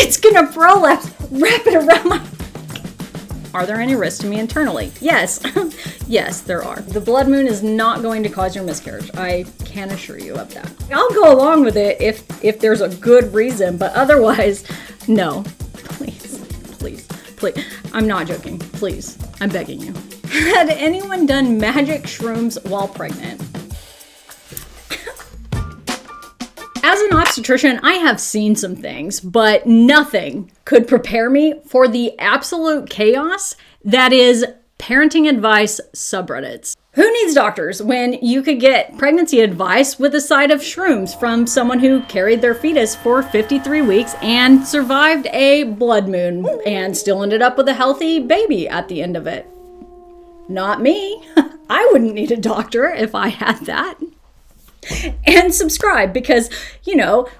It's gonna prolapse. Wrap it around my... Are there any risks to me internally? Yes. Yes, there are. The blood moon is not going to cause your miscarriage. I can assure you of that. I'll go along with it if there's a good reason, but otherwise, no. Please. I'm not joking. Please. I'm begging you. Had anyone done magic shrooms while pregnant? As an obstetrician, I have seen some things, but nothing could prepare me for the absolute chaos that is parenting advice subreddits. Who needs doctors when you could get pregnancy advice with a side of shrooms from someone who carried their fetus for 53 weeks and survived a blood moon and still ended up with a healthy baby at the end of it? Not me. I wouldn't need a doctor if I had that. And subscribe because,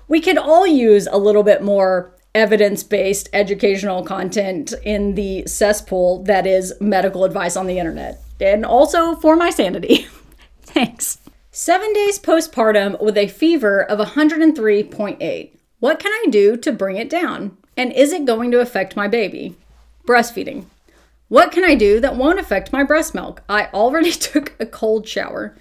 we could all use a little bit more evidence-based educational content in the cesspool that is medical advice on the internet. And also for my sanity. Thanks. 7 days postpartum with a fever of 103.8. What can I do to bring it down? And is it going to affect my baby? Breastfeeding. What can I do that won't affect my breast milk? I already took a cold shower.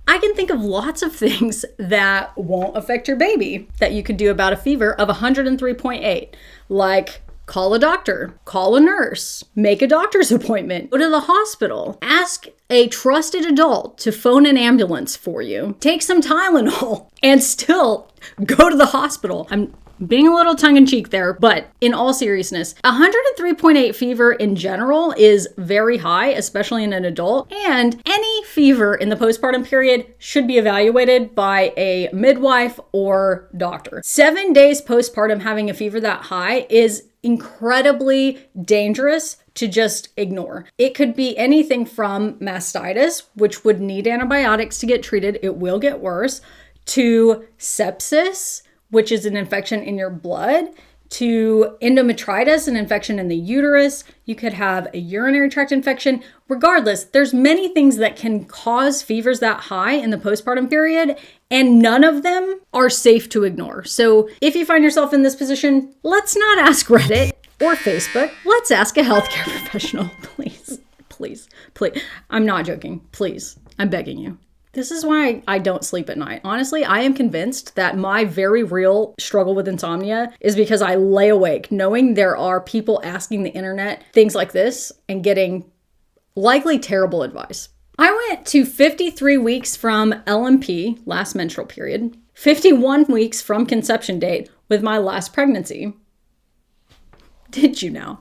I can think of lots of things that won't affect your baby that you could do about a fever of 103.8, like call a doctor, call a nurse, make a doctor's appointment, go to the hospital, ask a trusted adult to phone an ambulance for you, take some Tylenol, and still go to the hospital. I'm being a little tongue-in-cheek there, but in all seriousness, 103.8 fever in general is very high, especially in an adult, and any fever in the postpartum period should be evaluated by a midwife or doctor. 7 days postpartum having a fever that high is incredibly dangerous to just ignore. It could be anything from mastitis, which would need antibiotics to get treated. It will get worse, to sepsis, which is an infection in your blood, to endometritis, an infection in the uterus. You could have a urinary tract infection. Regardless, there's many things that can cause fevers that high in the postpartum period, and none of them are safe to ignore. So if you find yourself in this position, let's not ask Reddit or Facebook. Let's ask a healthcare professional, please. I'm not joking. Please, I'm begging you. This is why I don't sleep at night. Honestly, I am convinced that my very real struggle with insomnia is because I lay awake knowing there are people asking the internet things like this and getting likely terrible advice. I went to 53 weeks from LMP, last menstrual period, 51 weeks from conception date with my last pregnancy. Did you know?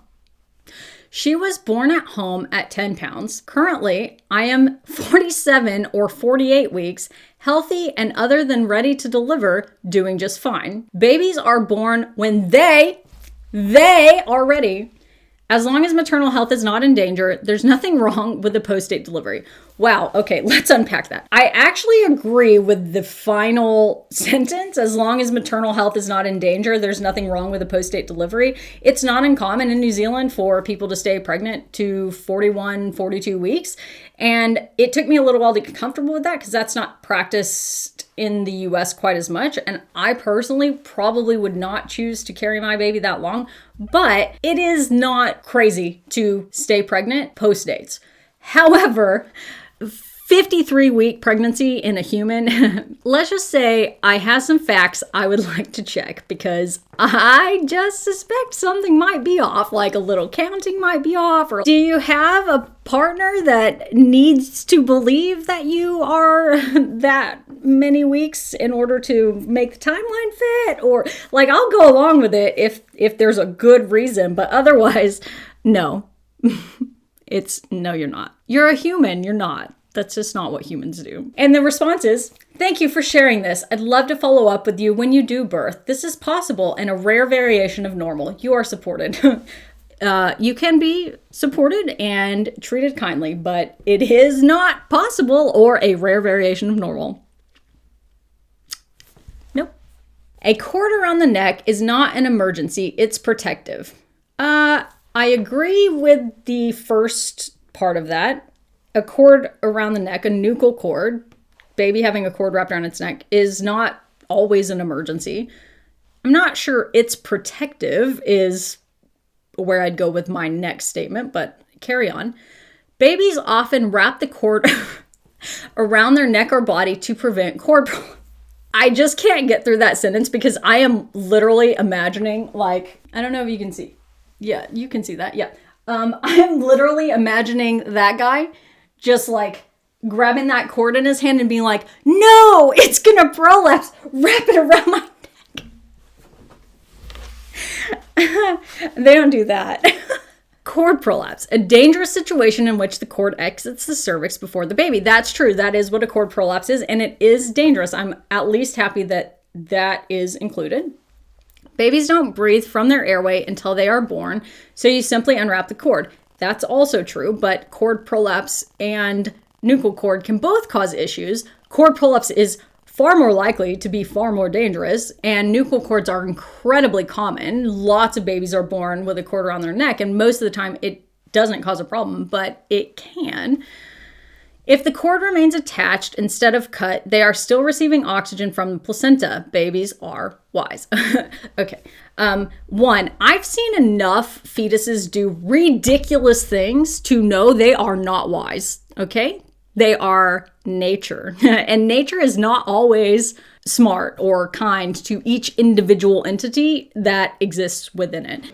She was born at home at 10 pounds. Currently, I am 47 or 48 weeks, healthy and other than ready to deliver, doing just fine. Babies are born when they are ready. As long as maternal health is not in danger, there's nothing wrong with the post-date delivery. Wow, okay, let's unpack that. I actually agree with the final sentence. As long as maternal health is not in danger, there's nothing wrong with a post-date delivery. It's not uncommon in New Zealand for people to stay pregnant to 41, 42 weeks. And it took me a little while to get comfortable with that because that's not practiced in the US quite as much. And I personally probably would not choose to carry my baby that long, but it is not crazy to stay pregnant post-dates. However, 53-week pregnancy in a human, let's just say I have some facts I would like to check because I just suspect something might be off, like a little counting might be off. Or do you have a partner that needs to believe that you are that many weeks in order to make the timeline fit? Or like, I'll go along with it if there's a good reason, but otherwise, no. No, you're not. You're a human, you're not. That's just not what humans do. And the response is, thank you for sharing this. I'd love to follow up with you when you do birth. This is possible and a rare variation of normal. You are supported. You can be supported and treated kindly, but it is not possible or a rare variation of normal. Nope. A cord around the neck is not an emergency. It's protective. I agree with the first part of that. A cord around the neck, a nuchal cord, baby having a cord wrapped around its neck, is not always an emergency. I'm not sure it's protective is where I'd go with my next statement, but carry on. Babies often wrap the cord around their neck or body to prevent cord prolapse. I just can't get through that sentence because I am literally imagining, like, I don't know if you can see. Yeah, you can see that. Yeah. I am literally imagining that guy just like grabbing that cord in his hand and being like, no, it's going to prolapse. Wrap it around my neck. They don't do that. Cord prolapse, a dangerous situation in which the cord exits the cervix before the baby. That's true. That is what a cord prolapse is, and it is dangerous. I'm at least happy that that is included. Babies don't breathe from their airway until they are born, so you simply unwrap the cord. That's also true, but cord prolapse and nuchal cord can both cause issues. Cord prolapse is far more likely to be far more dangerous, and nuchal cords are incredibly common. Lots of babies are born with a cord around their neck, and most of the time it doesn't cause a problem, but it can. If the cord remains attached instead of cut, they are still receiving oxygen from the placenta. Babies are wise. Okay. One, I've seen enough fetuses do ridiculous things to know they are not wise. Okay? They are nature. And nature is not always smart or kind to each individual entity that exists within it.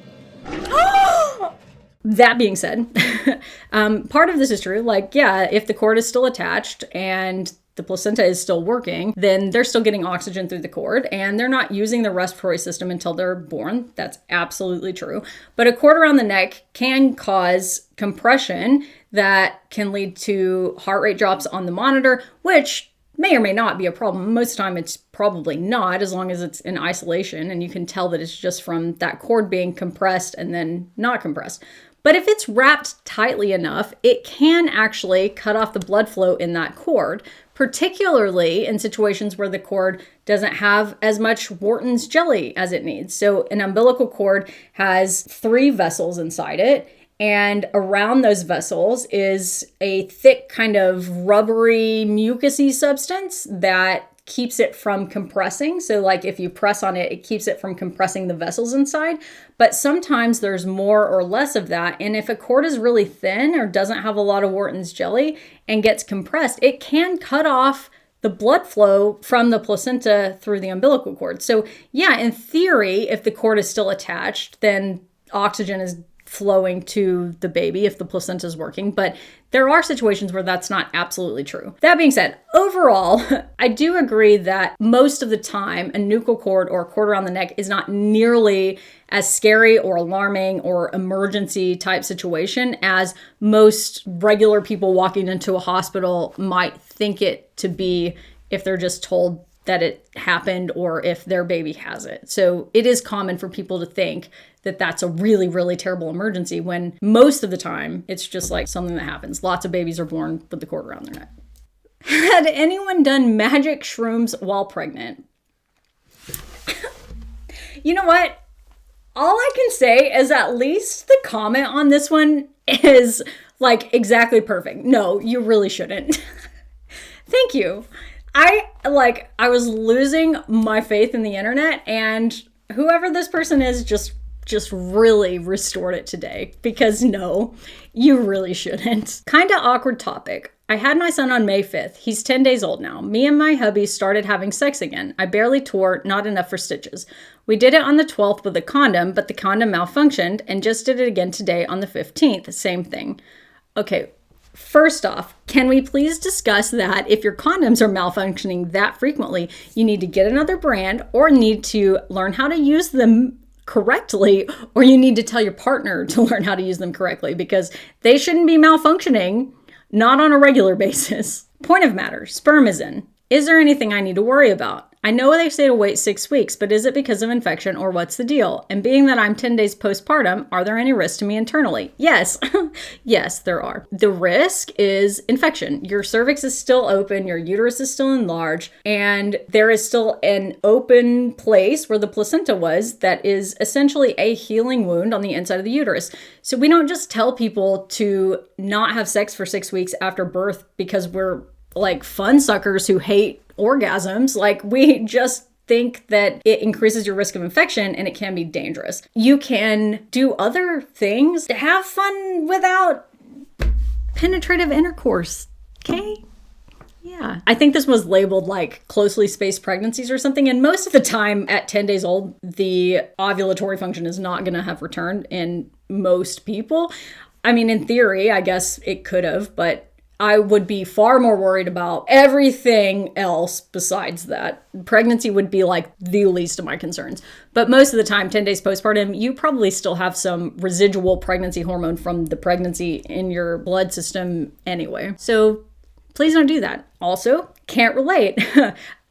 That being said, part of this is true. Like, yeah, if the cord is still attached and the placenta is still working, then they're still getting oxygen through the cord and they're not using the respiratory system until they're born. That's absolutely true. But a cord around the neck can cause compression that can lead to heart rate drops on the monitor, which may or may not be a problem. Most of the time it's probably not, as long as it's in isolation and you can tell that it's just from that cord being compressed and then not compressed. But if it's wrapped tightly enough, it can actually cut off the blood flow in that cord, particularly in situations where the cord doesn't have as much Wharton's jelly as it needs. So an umbilical cord has 3 vessels inside it, and around those vessels is a thick kind of rubbery mucousy substance that keeps it from compressing. So like if you press on it, it keeps it from compressing the vessels inside. But sometimes there's more or less of that. And if a cord is really thin or doesn't have a lot of Wharton's jelly and gets compressed, it can cut off the blood flow from the placenta through the umbilical cord. So yeah, in theory, if the cord is still attached, then oxygen is flowing to the baby if the placenta is working, but there are situations where that's not absolutely true. That being said, overall, I do agree that most of the time a nuchal cord or a cord around the neck is not nearly as scary or alarming or emergency type situation as most regular people walking into a hospital might think it to be if they're just told that it happened or if their baby has it. So it is common for people to think that that's a really, really terrible emergency when most of the time it's just like something that happens. Lots of babies are born with the cord around their neck. Had anyone done magic shrooms while pregnant? You know what? All I can say is at least the comment on this one is like exactly perfect. No, you really shouldn't. Thank you. I was losing my faith in the internet, and whoever this person is just really restored it today, because no, you really shouldn't. Kind of awkward topic. I had my son on May 5th. He's 10 days old now. Me and my hubby started having sex again. I barely tore, not enough for stitches. We did it on the 12th with a condom, but the condom malfunctioned, and just did it again today on the 15th. Same thing. Okay. First off, can we please discuss that if your condoms are malfunctioning that frequently, you need to get another brand or need to learn how to use them correctly, or you need to tell your partner to learn how to use them correctly, because they shouldn't be malfunctioning, not on a regular basis. Point of matter, sperm is in. Is there anything I need to worry about? I know they say to wait 6 weeks, but is it because of infection or what's the deal? And being that I'm 10 days postpartum, are there any risks to me internally? Yes. Yes, there are. The risk is infection. Your cervix is still open, your uterus is still enlarged, and there is still an open place where the placenta was that is essentially a healing wound on the inside of the uterus. So we don't just tell people to not have sex for 6 weeks after birth because we're like fun suckers who hate orgasms. Like, we just think that it increases your risk of infection and it can be dangerous. You can do other things to have fun without penetrative intercourse, okay? Yeah. I think this was labeled like closely spaced pregnancies or something. And most of the time at 10 days old, the ovulatory function is not going to have returned in most people. I mean, in theory, I guess it could have, but I would be far more worried about everything else besides that. Pregnancy would be like the least of my concerns. But most of the time, 10 days postpartum, you probably still have some residual pregnancy hormone from the pregnancy in your blood system anyway. So please don't do that. Also, can't relate.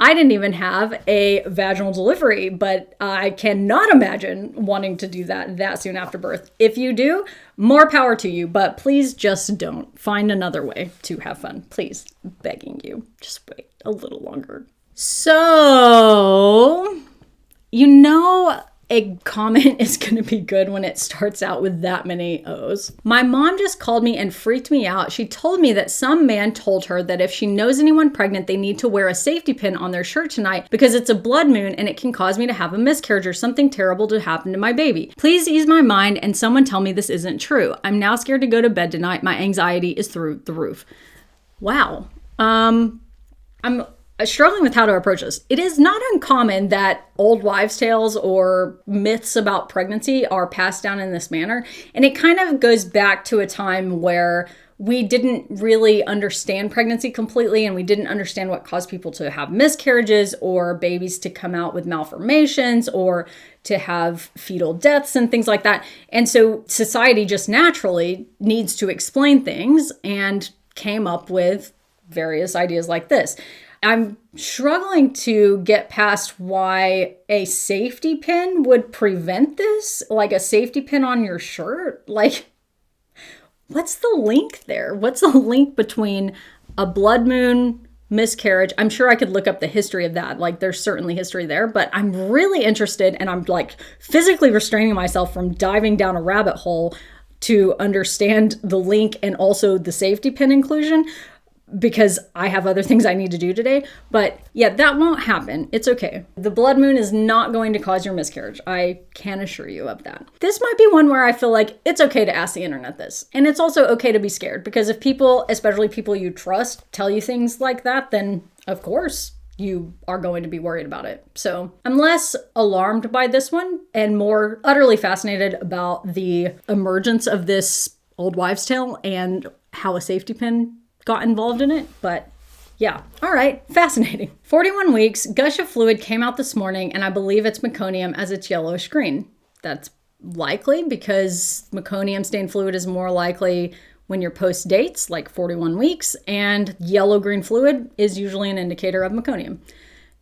I didn't even have a vaginal delivery, but I cannot imagine wanting to do that soon after birth. If you do, more power to you, but please just don't. Find another way to have fun. Please, begging you. Just wait a little longer. So, a comment is going to be good when it starts out with that many O's. My mom just called me and freaked me out. She told me that some man told her that if she knows anyone pregnant, they need to wear a safety pin on their shirt tonight because it's a blood moon and it can cause me to have a miscarriage or something terrible to happen to my baby. Please ease my mind and someone tell me this isn't true. I'm now scared to go to bed tonight. My anxiety is through the roof. Wow. I'm struggling with how to approach this. It is not uncommon that old wives' tales or myths about pregnancy are passed down in this manner. And it kind of goes back to a time where we didn't really understand pregnancy completely, and we didn't understand what caused people to have miscarriages or babies to come out with malformations or to have fetal deaths and things like that. And so society just naturally needs to explain things and came up with various ideas like this. I'm struggling to get past why a safety pin would prevent this, like a safety pin on your shirt. Like, what's the link there? What's the link between a blood moon, miscarriage? I'm sure I could look up the history of that. Like, there's certainly history there, but I'm really interested, and I'm like physically restraining myself from diving down a rabbit hole to understand the link and also the safety pin inclusion, because I have other things I need to do today. But yeah, that won't happen. It's okay. The blood moon is not going to cause your miscarriage. I can assure you of that. This might be one where I feel like it's okay to ask the internet this. And it's also okay to be scared, because if people, especially people you trust, tell you things like that, then of course you are going to be worried about it. So I'm less alarmed by this one and more utterly fascinated about the emergence of this old wives' tale and how a safety pin got involved in it. But yeah, all right, fascinating. 41 weeks, gush of fluid came out this morning, and I believe it's meconium as it's yellowish green. That's likely because meconium stained fluid is more likely when you're post dates, like 41 weeks, and yellow-green fluid is usually an indicator of meconium.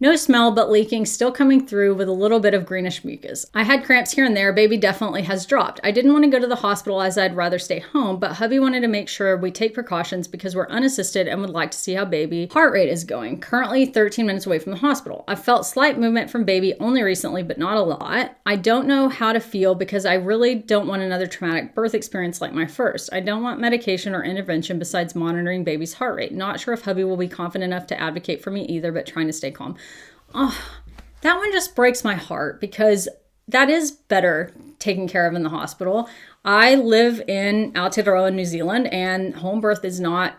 No smell, but leaking, still coming through with a little bit of greenish mucus. I had cramps here and there. Baby definitely has dropped. I didn't want to go to the hospital as I'd rather stay home, but hubby wanted to make sure we take precautions because we're unassisted and would like to see how baby heart rate is going. Currently 13 minutes away from the hospital. I felt slight movement from baby only recently, but not a lot. I don't know how to feel because I really don't want another traumatic birth experience like my first. I don't want medication or intervention besides monitoring baby's heart rate. Not sure if hubby will be confident enough to advocate for me either, but trying to stay calm. Oh, that one just breaks my heart because that is better taken care of in the hospital. I live in Aotearoa, New Zealand, and home birth is not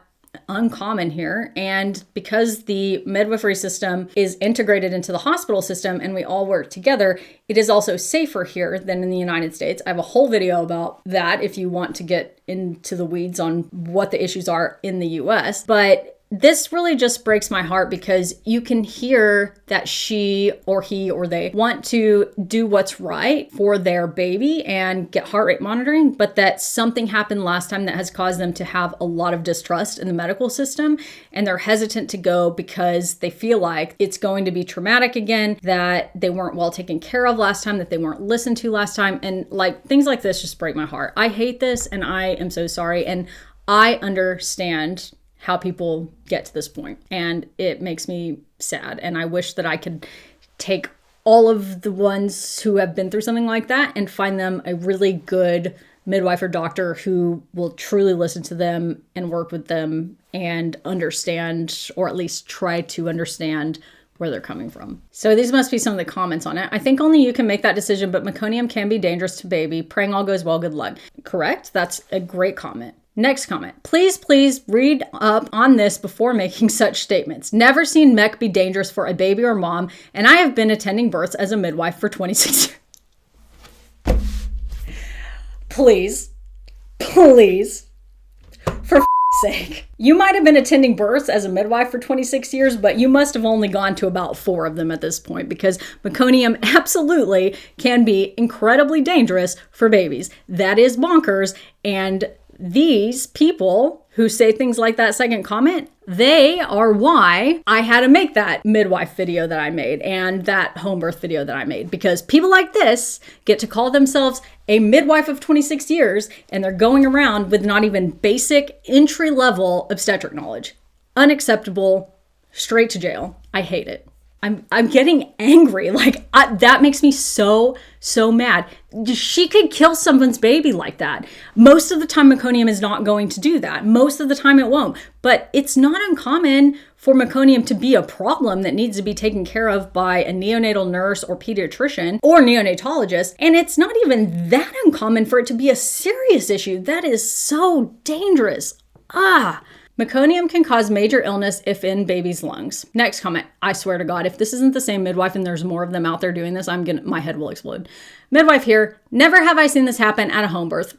uncommon here. And because the midwifery system is integrated into the hospital system and we all work together, it is also safer here than in the United States. I have a whole video about that if you want to get into the weeds on what the issues are in the US. But this really just breaks my heart because you can hear that she or he or they want to do what's right for their baby and get heart rate monitoring, but that something happened last time that has caused them to have a lot of distrust in the medical system, and they're hesitant to go because they feel like it's going to be traumatic again, that they weren't well taken care of last time, that they weren't listened to last time, and like things like this just break my heart. I hate this and I am so sorry, and I understand how people get to this point, and it makes me sad. And I wish that I could take all of the ones who have been through something like that and find them a really good midwife or doctor who will truly listen to them and work with them and understand, or at least try to understand where they're coming from. So these must be some of the comments on it. I think only you can make that decision, but meconium can be dangerous to baby. Praying all goes well, good luck. Correct? That's a great comment. Next comment. Please read up on this before making such statements. Never seen mech be dangerous for a baby or mom, and I have been attending births as a midwife for 26 years. Please, for sake. You might have been attending births as a midwife for 26 years, but you must have only gone to about 4 of them at this point, because meconium absolutely can be incredibly dangerous for babies. That is bonkers. And these people who say things like that second comment, they are why I had to make that midwife video that I made and that home birth video that I made, because people like this get to call themselves a midwife of 26 years and they're going around with not even basic entry-level obstetric knowledge. Unacceptable, straight to jail. I hate it. I'm getting angry. Like, that makes me so mad. She could kill someone's baby like that. Most of the time, meconium is not going to do that. Most of the time, it won't. But it's not uncommon for meconium to be a problem that needs to be taken care of by a neonatal nurse or pediatrician or neonatologist. And it's not even that uncommon for it to be a serious issue. That is so dangerous. Meconium can cause major illness if in baby's lungs. Next comment. I swear to God, if this isn't the same midwife and there's more of them out there doing this, my head will explode. Midwife here. Never have I seen this happen at a home birth.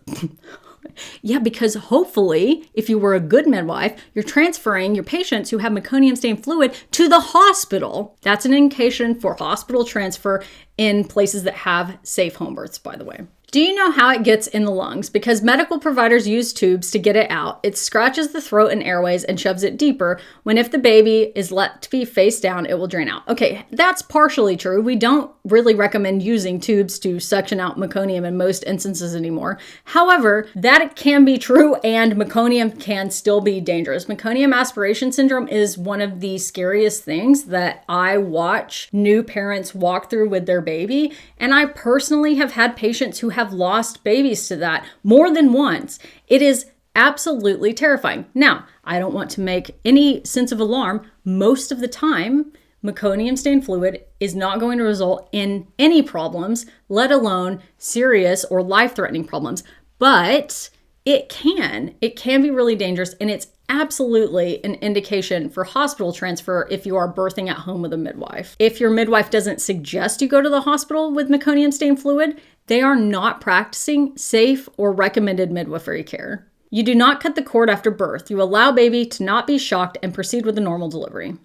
Yeah, because hopefully, if you were a good midwife, you're transferring your patients who have meconium-stained fluid to the hospital. That's an indication for hospital transfer in places that have safe home births, by the way. Do you know how it gets in the lungs? Because medical providers use tubes to get it out. It scratches the throat and airways and shoves it deeper, when if the baby is let to be face down, it will drain out. Okay, that's partially true. We don't really recommend using tubes to suction out meconium in most instances anymore. However, that can be true and meconium can still be dangerous. Meconium aspiration syndrome is one of the scariest things that I watch new parents walk through with their baby. And I personally have had patients who have lost babies to that more than once. It is absolutely terrifying. Now, I don't want to make any sense of alarm. Most of the time, meconium-stained fluid is not going to result in any problems, let alone serious or life-threatening problems. But it can be really dangerous, and it's absolutely an indication for hospital transfer if you are birthing at home with a midwife. If your midwife doesn't suggest you go to the hospital with meconium-stained fluid, they are not practicing safe or recommended midwifery care. You do not cut the cord after birth. You allow baby to not be shocked and proceed with a normal delivery.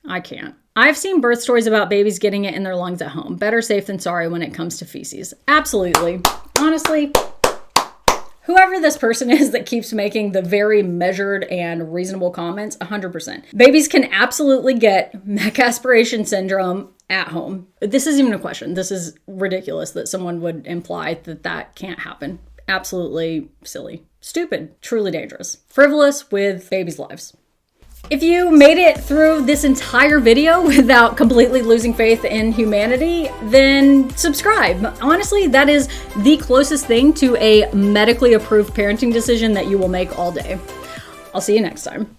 I can't. I've seen birth stories about babies getting it in their lungs at home. Better safe than sorry when it comes to feces. Absolutely. Honestly, whoever this person is that keeps making the very measured and reasonable comments, 100%. Babies can absolutely get mech aspiration syndrome at home. This isn't even a question. This is ridiculous that someone would imply that that can't happen. Absolutely silly. Stupid. Truly dangerous. Frivolous with babies' lives. If you made it through this entire video without completely losing faith in humanity, then subscribe. Honestly, that is the closest thing to a medically approved parenting decision that you will make all day. I'll see you next time.